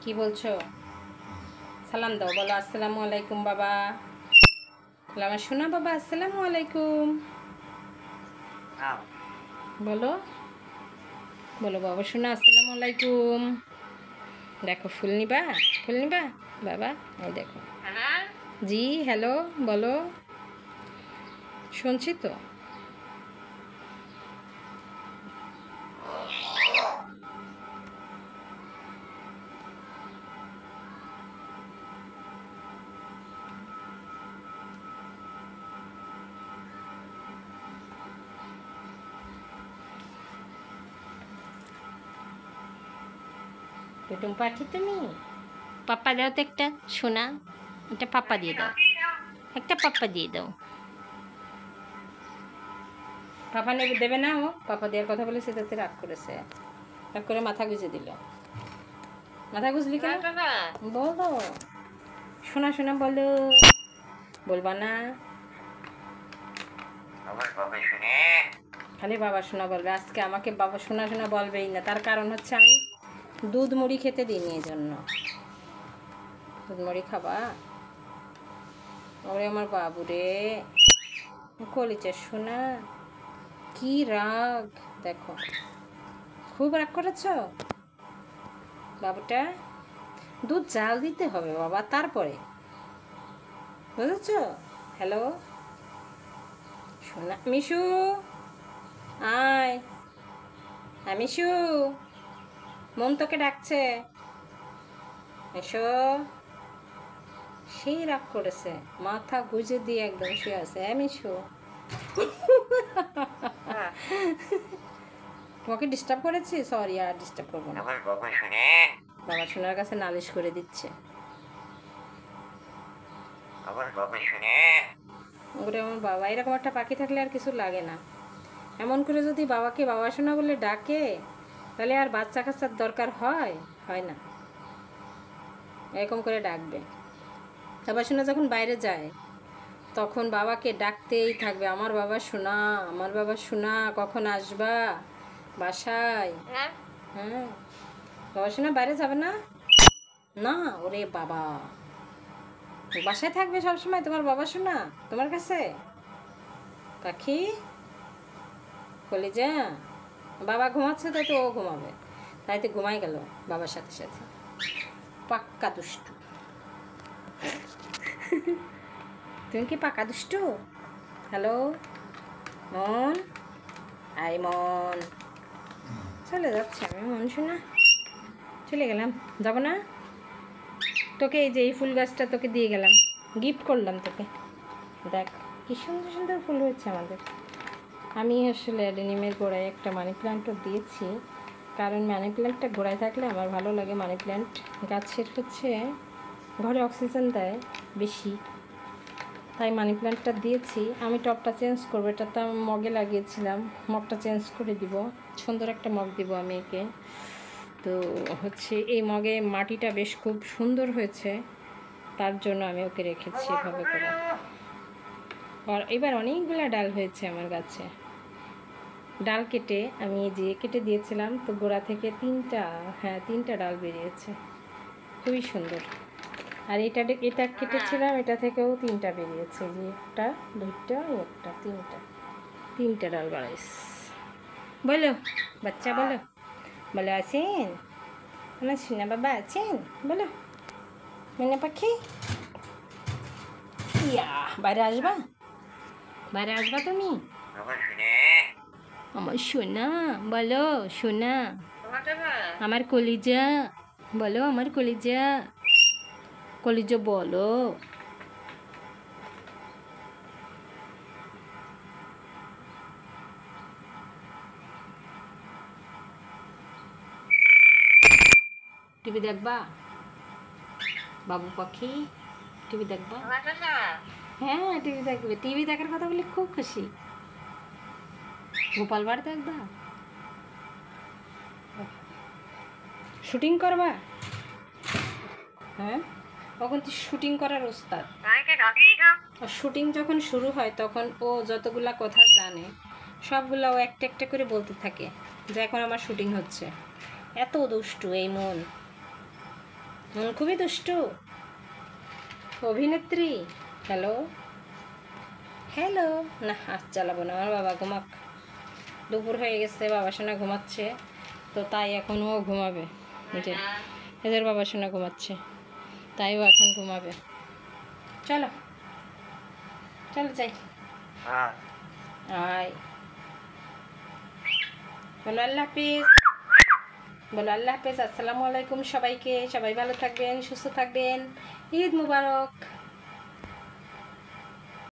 কি বলছো? সালাম দাও, বলো আসসালামু আলাইকুম বাবা। বলো আমার শোনা বাবা, আসসালামু আলাইকুম। বলো বলো বাবা শোনা, আসসালামু আলাইকুম। দেখো ফুল নিবা, ফুল নিবা বাবা, এই দেখো। জি হ্যালো, বলো, শুনছি তো। টুটুম পাখি তুমি, পাপ্পা দাও তো একটা, শোনা একটা পাপ্পা দিয়ে দাও, একটা পাপ্পা দিয়ে দাও। পাপা নেবে, দেবে না ও, পাপা দেওয়ার কথা বলে সে তাতে রাগ করেছে, রাগ করে মাথা গুঁজে দিল। মাথা গুঁজলি কেন? বলো শোনা শোনা, বলো, বলবা না? খালি বাবা শোনা বলবে আজকে, আমাকে বাবা শোনা শোনা বলবেই না। তার কারণ হচ্ছে আমি দুধ মুড়ি খেতে দিইনি, এই জন্য। দুধ মুড়ি খাবা? ওরে আমার বাবু রে, কলিজা শোনা, কি রাগ দেখো, খুব রাগ করেছ বাবুটা। দুধ জাল দিতে হবে বাবা, তারপরে, বুঝেছ? হ্যালো শোনা, মিশু আয়, হ্যাঁ মিশু, মন তোকে ডাকছে, এসো। সেই রাগ করেছে, মাথা গুঁজে দিয়ে একদম শুয়ে আছে। হ্যাঁ মিশু, তোমাকে ডিস্টার্ব করেছি? সরি, আর ডিস্টার্ব করবো না। বাবা শোনার কাছে নালিশ করে দিচ্ছে। ওরে আমার বাবা, এরকম একটা পাখি থাকলে আর কিছু লাগে না। এমন করে যদি বাবাকে বাবা শোনা বলে ডাকে, তাহলে আর বাচ্চা কাচ্চার দরকার হয়? হয় না। এরকম করে ডাকবে। বাবা শোনা যখন বাইরে যায়, তখন বাবাকে ডাকতেই থাকবে, আমার বাবা শোনা, আমার বাবা শোনা, কখন আসবা বাসায়? হ্যাঁ, বাবা শোনা বাইরে যাবে না? না, ওরে বাবা, বাসায় থাকবে সবসময় তোমার বাবা শোনা, তোমার কাছে। পাখি কলিজা, বাবা ঘুমাচ্ছে তাই তো ও ঘুমাবে, তাই তো ঘুমাই গেল বাবার সাথে সাথে। পাক্কা দুষ্টু তুমি কি পাকা দুষ্টু? হ্যালো মন, আই মন, চলে যাচ্ছে আমি মন শোনা, চলে গেলাম, যাব না তোকে। এই যে এই ফুল গাছটা তোকে দিয়ে গেলাম, গিফট করলাম তোকে। দেখ কি সুন্দর সুন্দর ফুল হয়েছে আমাদের। আমি আসলে ডেনিমের গোড়ায় একটা মানি প্ল্যান্টও দিয়েছি, কারণ মানি প্ল্যান্টটা গোড়ায় থাকলে আমার ভালো লাগে। মানি প্ল্যান্ট গাছের হচ্ছে ঘরে অক্সিজেন দেয় বেশি, তাই মানি প্ল্যান্টটা দিয়েছি। আমি টবটা চেঞ্জ করবো, এটা তো আমি মগে লাগিয়েছিলাম, মগটা চেঞ্জ করে দিব, সুন্দর একটা মগ দিব আমি একে। তো হচ্ছে এই মগে মাটিটা বেশ খুব সুন্দর হয়েছে, তার জন্য আমি ওকে রেখেছি এভাবে করে। আর এবার অনেকগুলো ডাল হয়েছে আমার গাছে। ডাল কেটে আমি যে কেটে দিয়েছিলাম, তো গোড়া থেকে তিনটা ডাল বেরিয়েছে, খুবই সুন্দর। আর এটা কেটেছিলাম, এটা থেকেও তিনটা বেরিয়েছে, যে একটা, দুইটা, একটা, তিনটা ডাল বাড়াইছে। বলো বাচ্চা, বলো, বলো আছেন আমার সোনা বাবা, আছেন? বলো মনে পাখি, ইয়া বাইরে আসবা, বাইরে আসবা তুমি আমার সোনা, বলো সোনা, আমার কলিজা, বলো আমার কলিজা, কলিজা বলো। টিভি দেখবা বাবু পাখি, টিভি দেখবা? হ্যাঁ টিভি দেখবে, টিভি দেখার কথা বলে খুব খুশি। গোপাল ভাঁড় দেখবা? শুটিং করবা? হ্যাঁ, তখন তো শুটিং করার ওস্তাদ। শুটিং যখন শুরু হয় তখন ও যতগুলা কথা জানে সবগুলা ও একটা একটা করে বলতে থাকে, যে এখন আমার শুটিং হচ্ছে, এত দুষ্টু এই মন, মন খুবই দুষ্টু। অভিনেত্রী, হ্যালো হ্যালো। না আজ চালাবো না, আমার বাবা ঘুমাক, দুপুর হয়ে গেছে, বাবা সোনা ঘুমাচ্ছে, তো তাই এখন ও ঘুমাবে। এদের বাবা সোনা ঘুমাচ্ছে, তাই ও এখন ঘুমাবে। চলো চলো যাই। আয় বলো আল্লাহ হাফিজ, বলো আল্লাহ হাফিজ, আসসালামু আলাইকুম সবাইকে। সবাই ভালো থাকবেন, সুস্থ থাকবেন, ঈদ মুবারক।